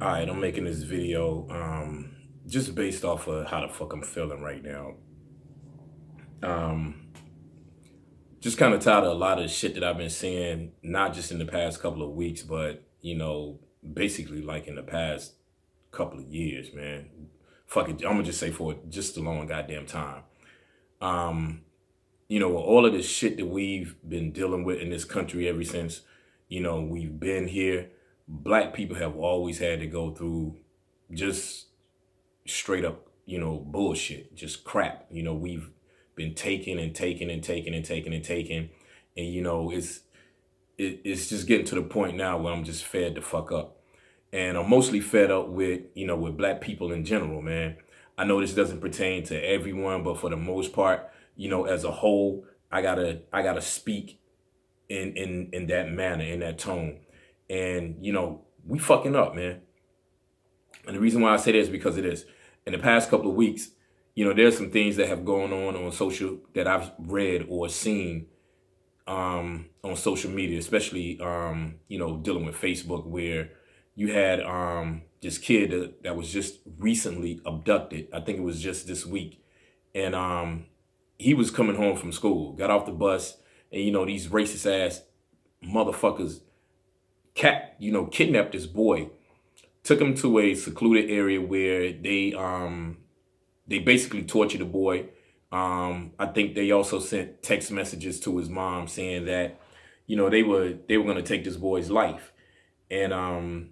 All right, I'm making this video just based off of how the fuck I'm feeling right now. Um, just kind of tired of a lot of shit that I've been seeing, not just in the past couple of weeks, but basically like in the past couple of years, man. Fuck it, I'm gonna just say for just a long goddamn time. Um, all of this shit that we've been dealing with in this country ever since, we've been here. Black people have always had to go through just straight up, bullshit, just crap. We've been taking and taking and taking and taking and taking. And it's just getting to the point now where I'm just fed the fuck up. And I'm mostly fed up with, with black people in general, man. I know this doesn't pertain to everyone, but for the most part, as a whole, I gotta speak in that manner, in that tone. And, we fucking up, man. And the reason why I say that is because of this. In the past couple of weeks, there's some things that have gone on social that I've read or seen on social media, especially, dealing with Facebook, where you had this kid that was just recently abducted. I think it was just this week. And he was coming home from school, got off the bus, and, these racist ass motherfuckers kidnapped this boy, took him to a secluded area where they basically tortured the boy. I think they also sent text messages to his mom saying that, they were going to take this boy's life. And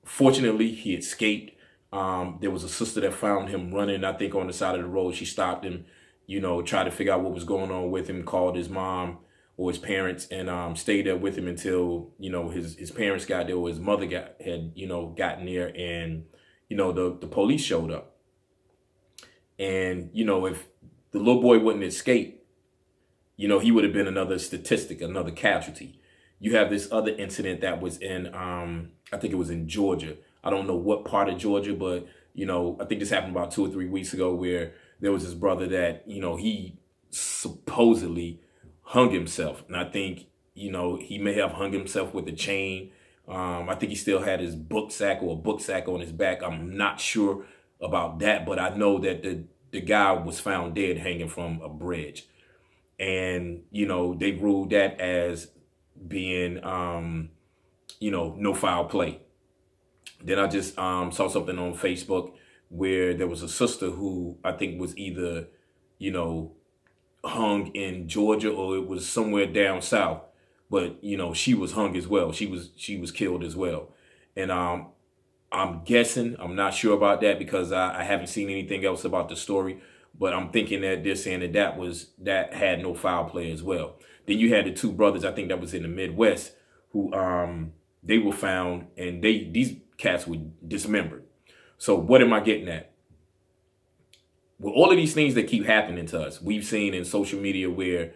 fortunately he escaped. There was a sister that found him running, I think, on the side of the road. She stopped him, tried to figure out what was going on with him, called his mom or his parents, and stayed there with him until, his parents got there, or his mother had gotten there, and, the police showed up. And, if the little boy wouldn't escape, he would have been another statistic, another casualty. You have this other incident that was in, I think it was in Georgia. I don't know what part of Georgia, but, I think this happened about 2 or 3 weeks ago, where there was this brother that, he supposedly hung himself. And I think, he may have hung himself with a chain. I think he still had his book sack or a book sack on his back. I'm not sure about that, but I know that the guy was found dead hanging from a bridge. And, they ruled that as being, no foul play. Then I just saw something on Facebook where there was a sister who I think was either, hung in Georgia, or it was somewhere down south. But, she was hung as well. She was killed as well. And I'm guessing, I'm not sure about that because I haven't seen anything else about the story, but I'm thinking that they're saying that had no foul play as well. Then you had the two brothers, I think that was in the Midwest, who they were found, and these cats were dismembered. So what am I getting at? Well, all of these things that keep happening to us, we've seen in social media where,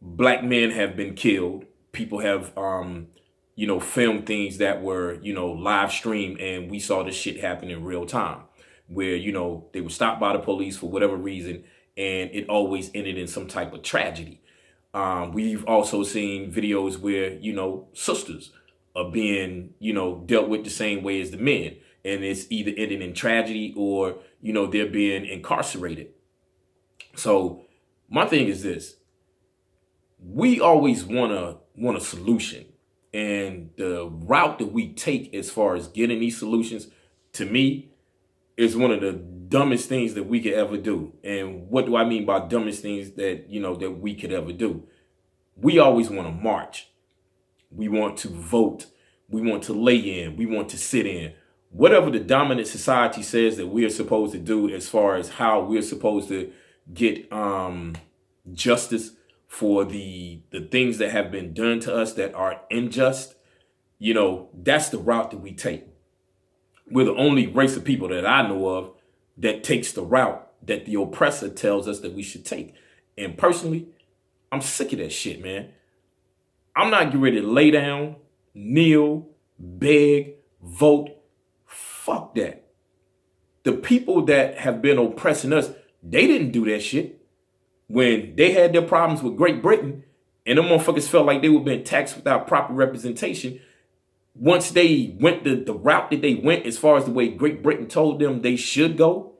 black men have been killed. People have, filmed things that were, live streamed, and we saw this shit happen in real time where, they were stopped by the police for whatever reason, and it always ended in some type of tragedy. We've also seen videos where, sisters are being, dealt with the same way as the men. And it's either ending in tragedy or, they're being incarcerated. So my thing is this. We always want a solution. And the route that we take as far as getting these solutions, to me, is one of the dumbest things that we could ever do. And what do I mean by dumbest things that, that we could ever do? We always want to march. We want to vote. We want to lay in. We want to sit in. Whatever the dominant society says that we are supposed to do as far as how we're supposed to get justice for the things that have been done to us that are unjust, that's the route that we take. We're the only race of people that I know of that takes the route that the oppressor tells us that we should take. And personally, I'm sick of that shit, man. I'm not getting ready to lay down, kneel, beg, vote. Fuck that. The people that have been oppressing us, they didn't do that shit. When they had their problems with Great Britain and them motherfuckers felt like they were being taxed without proper representation, once they went the route that they went, as far as the way Great Britain told them they should go,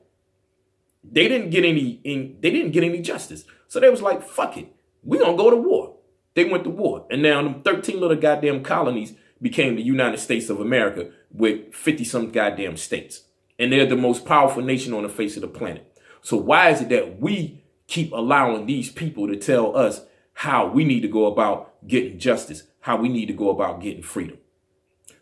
they didn't get any justice. So they was like, fuck it. We gonna go to war. They went to war. And now them 13 little goddamn colonies became the United States of America with 50 some goddamn states. And they're the most powerful nation on the face of the planet. So why is it that we keep allowing these people to tell us how we need to go about getting justice, how we need to go about getting freedom?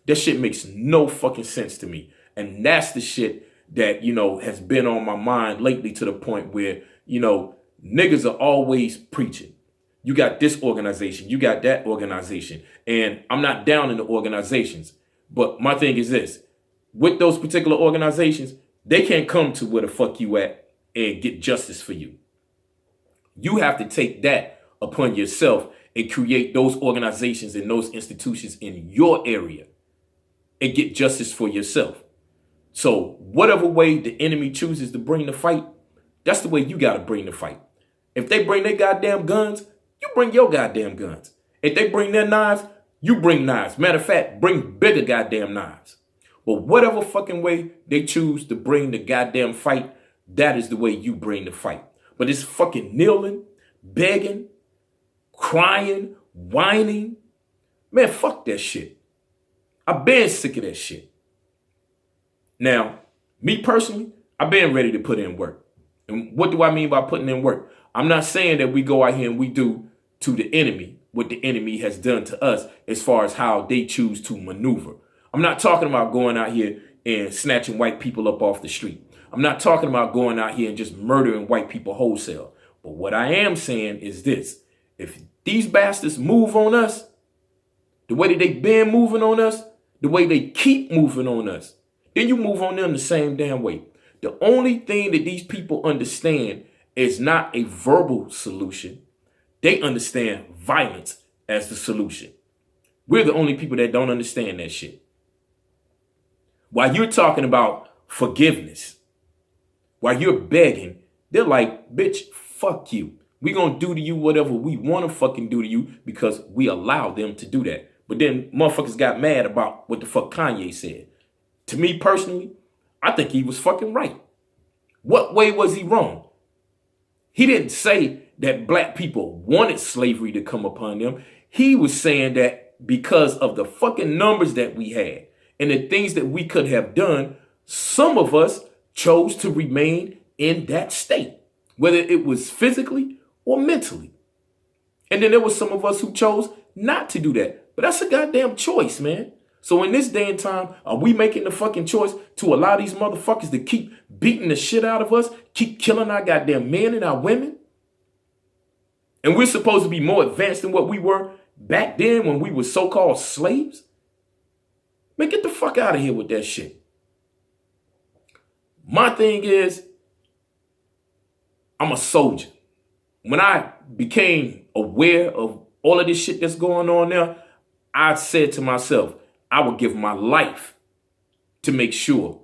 That shit makes no fucking sense to me. And that's the shit that, has been on my mind lately, to the point where, niggas are always preaching. You got this organization, you got that organization. And I'm not down in the organizations. But my thing is this: with those particular organizations, they can't come to where the fuck you at and get justice for you. You have to take that upon yourself and create those organizations and those institutions in your area and get justice for yourself. So whatever way the enemy chooses to bring the fight, that's the way you got to bring the fight. If they bring their goddamn guns, you bring your goddamn guns. If they bring their knives, you bring knives. Matter of fact, bring bigger goddamn knives. But whatever fucking way they choose to bring the goddamn fight, that is the way you bring the fight. But it's fucking kneeling, begging, crying, whining. Man, fuck that shit. I've been sick of that shit. Now, me personally, I've been ready to put in work. And what do I mean by putting in work? I'm not saying that we go out here and we do to the enemy what the enemy has done to us as far as how they choose to maneuver. I'm not talking about going out here and snatching white people up off the street. I'm not talking about going out here and just murdering white people wholesale. But what I am saying is this: if these bastards move on us, the way that they've been moving on us, the way they keep moving on us, then you move on them the same damn way. The only thing that these people understand is not a verbal solution. They understand violence as the solution. We're the only people that don't understand that shit. While you're talking about forgiveness, while you're begging, they're like, bitch, fuck you. We're going to do to you whatever we want to fucking do to you because we allow them to do that. But then motherfuckers got mad about what the fuck Kanye said. To me personally, I think he was fucking right. What way was he wrong? He didn't say that black people wanted slavery to come upon them. He was saying that because of the fucking numbers that we had and the things that we could have done, some of us chose to remain in that state, whether it was physically or mentally. And then there was some of us who chose not to do that. But that's a goddamn choice, man. So in this day and time, are we making the fucking choice to allow these motherfuckers to keep beating the shit out of us, keep killing our goddamn men and our women? And we're supposed to be more advanced than what we were back then when we were so-called slaves? Man, get the fuck out of here with that shit. My thing is, I'm a soldier. When I became aware of all of this shit that's going on now, I said to myself, I would give my life to make sure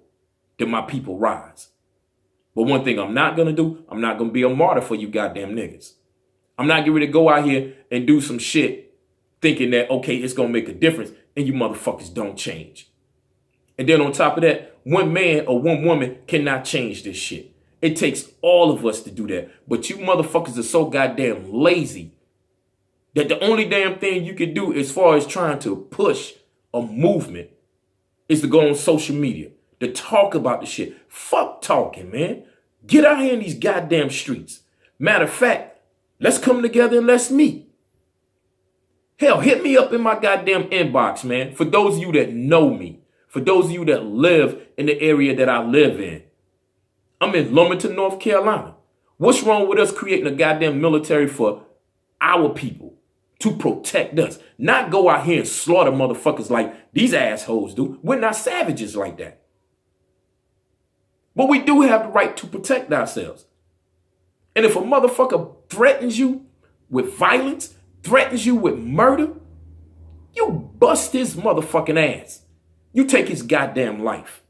that my people rise. But one thing I'm not going to do, I'm not going to be a martyr for you goddamn niggas. I'm not getting ready to go out here and do some shit thinking that, okay, it's going to make a difference and you motherfuckers don't change. And then on top of that, one man or one woman cannot change this shit. It takes all of us to do that. But you motherfuckers are so goddamn lazy that the only damn thing you can do as far as trying to push a movement is to go on social media, to talk about the shit. Fuck talking, man. Get out here in these goddamn streets. Matter of fact, let's come together and let's meet. Hell, hit me up in my goddamn inbox, man. For those of you that know me, for those of you that live in the area that I live in. I'm in Lumberton, North Carolina. What's wrong with us creating a goddamn military for our people to protect us? Not go out here and slaughter motherfuckers like these assholes do. We're not savages like that. But we do have the right to protect ourselves. And if a motherfucker threatens you with violence, threatens you with murder, you bust his motherfucking ass. You take his goddamn life.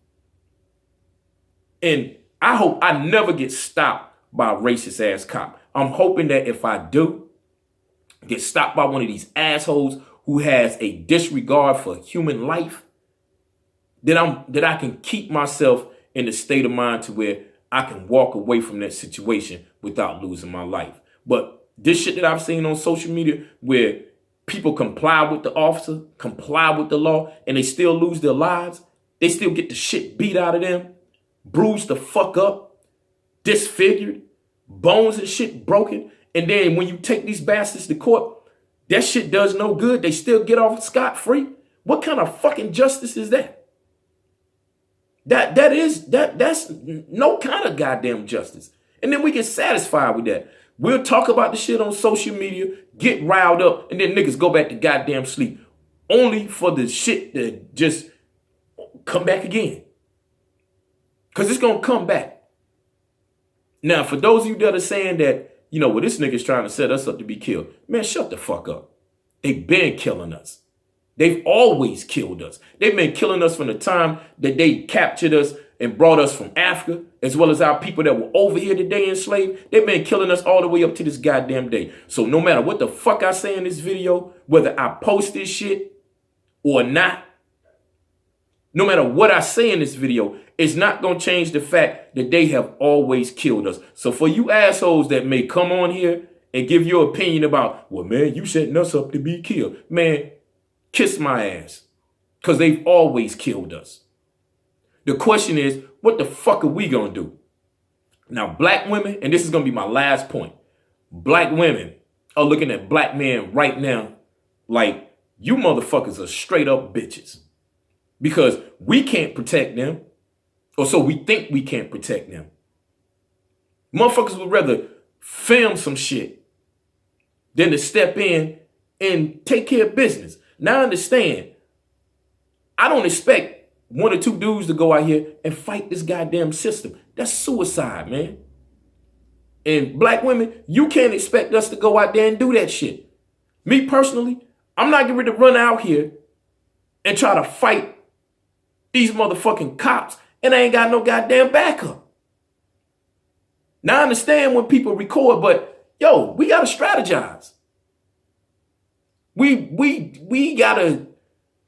And I hope I never get stopped by a racist ass cop. I'm hoping that if I do get stopped by one of these assholes who has a disregard for human life, that I can keep myself in a state of mind to where I can walk away from that situation without losing my life. But this shit that I've seen on social media where people comply with the officer, comply with the law, and they still lose their lives, they still get the shit beat out of them, bruised the fuck up, disfigured, bones and shit broken. And then when you take these bastards to court, that shit does no good. They still get off scot-free. What kind of fucking justice is that? That's no kind of goddamn justice. And then we get satisfied with that. We'll talk about the shit on social media, get riled up, and then niggas go back to goddamn sleep. Only for the shit to just come back again. Because it's going to come back. Now, for those of you that are saying that, well, this nigga's trying to set us up to be killed. Man, shut the fuck up. They've been killing us. They've always killed us. They've been killing us from the time that they captured us and brought us from Africa, as well as our people that were over here today enslaved. They've been killing us all the way up to this goddamn day. So no matter what the fuck I say in this video, whether I post this shit or not, no matter what I say in this video, it's not going to change the fact that they have always killed us. So for you assholes that may come on here and give your opinion about, well, man, you setting us up to be killed. Man, kiss my ass. Because they've always killed us. The question is, what the fuck are we going to do? Now, black women, and this is going to be my last point. Black women are looking at black men right now like, you motherfuckers are straight up bitches. Because we can't protect them. Or so we think we can't protect them. Motherfuckers would rather film some shit than to step in and take care of business. Now understand, I don't expect one or two dudes to go out here and fight this goddamn system. That's suicide, man. And black women, you can't expect us to go out there and do that shit. Me personally, I'm not getting ready to run out here and try to fight these motherfucking cops and I ain't got no goddamn backup. Now I understand when people record, but yo, we gotta strategize. We gotta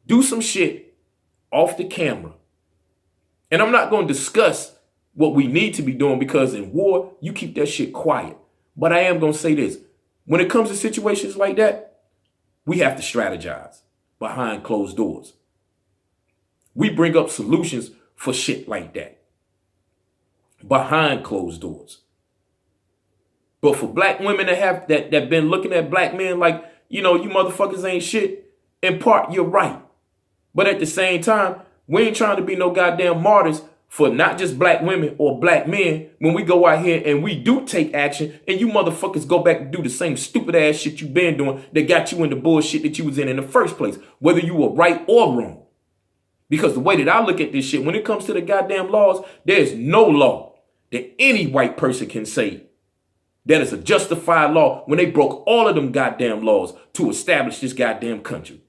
do some shit off the camera. And I'm not gonna discuss what we need to be doing because in war, you keep that shit quiet. But I am gonna say this. When it comes to situations like that, we have to strategize behind closed doors. We bring up solutions for shit like that behind closed doors. But for black women that have that been looking at black men like, you motherfuckers ain't shit, in part, you're right. But at the same time, we ain't trying to be no goddamn martyrs for not just black women or black men when we go out here and we do take action and you motherfuckers go back and do the same stupid ass shit you been doing that got you in the bullshit that you was in the first place, whether you were right or wrong. Because the way that I look at this shit, when it comes to the goddamn laws, there's no law that any white person can say that is a justified law when they broke all of them goddamn laws to establish this goddamn country.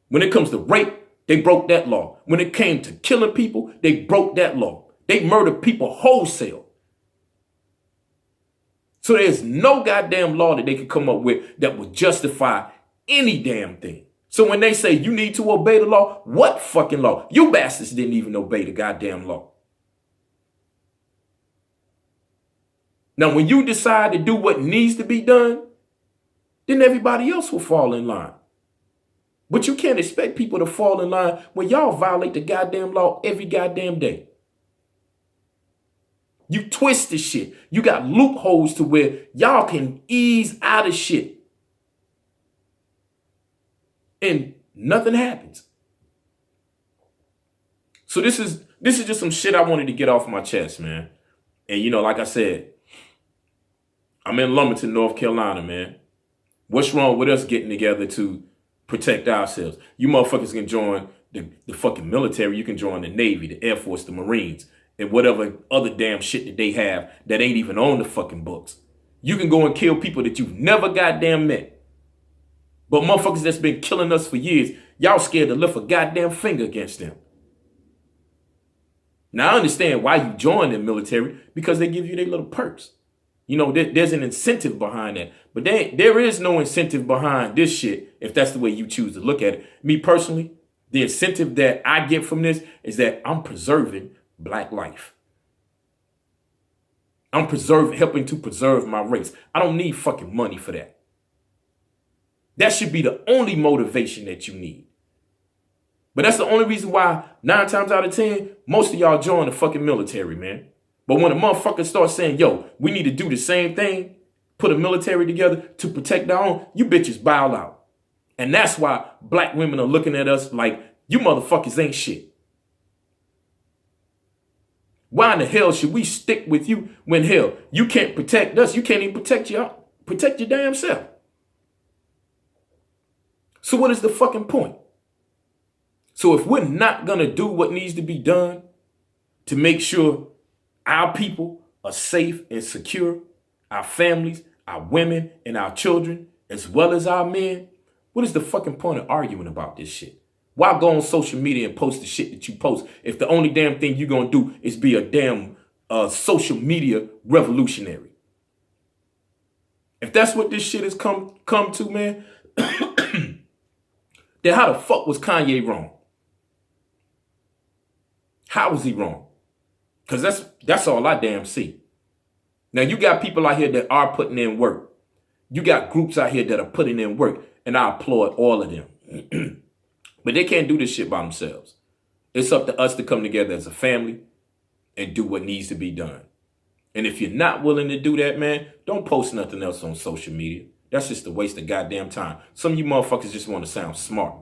When it comes to rape, they broke that law. When it came to killing people, they broke that law. They murdered people wholesale. So there's no goddamn law that they could come up with that would justify any damn thing. So when they say you need to obey the law, what fucking law? You bastards didn't even obey the goddamn law. Now, when you decide to do what needs to be done, then everybody else will fall in line. But you can't expect people to fall in line when y'all violate the goddamn law every goddamn day. You twist the shit. You got loopholes to where y'all can ease out of shit. And nothing happens. So this is just some shit I wanted to get off my chest, man. And like I said, I'm in Lumberton, North Carolina, man. What's wrong with us getting together to protect ourselves? You motherfuckers can join the fucking military. You can join the Navy, the Air Force, the Marines, and whatever other damn shit that they have that ain't even on the fucking books. You can go and kill people that you've never goddamn met. But motherfuckers that's been killing us for years, y'all scared to lift a goddamn finger against them. Now, I understand why you join the military, because they give you their little perks. You know, there's an incentive behind that. But there is no incentive behind this shit if that's the way you choose to look at it. Me personally, the incentive that I get from this is that I'm preserving black life. I'm helping to preserve my race. I don't need fucking money for that. That should be the only motivation that you need. But that's the only reason why 9 times out of 10, most of y'all join the fucking military, man. But when a motherfucker starts saying, yo, we need to do the same thing, put a military together to protect our own, you bitches bow out. And that's why black women are looking at us like, you motherfuckers ain't shit. Why in the hell should we stick with you when, hell, you can't protect us? You can't even protect your damn self. So what is the fucking point? So if we're not going to do what needs to be done to make sure our people are safe and secure, our families, our women, and our children, as well as our men, what is the fucking point of arguing about this shit? Why go on social media and post the shit that you post if the only damn thing you're going to do is be a damn social media revolutionary? If that's what this shit has come to, man, then how the fuck was Kanye wrong? How was he wrong? Because that's all I damn see. Now, you got people out here that are putting in work. You got groups out here that are putting in work, and I applaud all of them. But they can't do this shit by themselves. It's up to us to come together as a family and do what needs to be done. And if you're not willing to do that, man, don't post nothing else on social media. That's just a waste of goddamn time. Some of you motherfuckers just want to sound smart.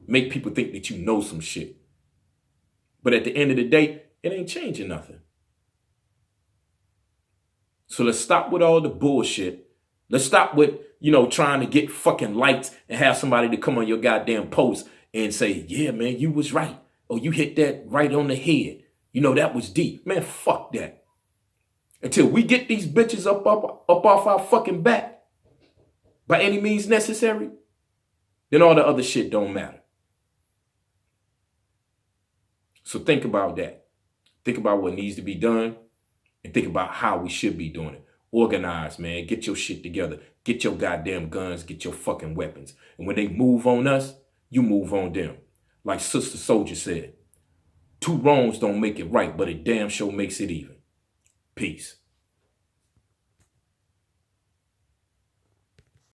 Make people think that you know some shit. But at the end of the day, it ain't changing nothing. So let's stop with all the bullshit. Let's stop with, trying to get fucking likes and have somebody to come on your goddamn post and say, yeah, man, you was right. Or you hit that right on the head. That was deep. Man, fuck that. Until we get these bitches up off our fucking back by any means necessary, then all the other shit don't matter. So think about that. Think about what needs to be done and think about how we should be doing it. Organize, man. Get your shit together. Get your goddamn guns. Get your fucking weapons. And when they move on us, you move on them. Like Sister Soldier said, 2 wrongs don't make it right, but it damn sure makes it even. Peace.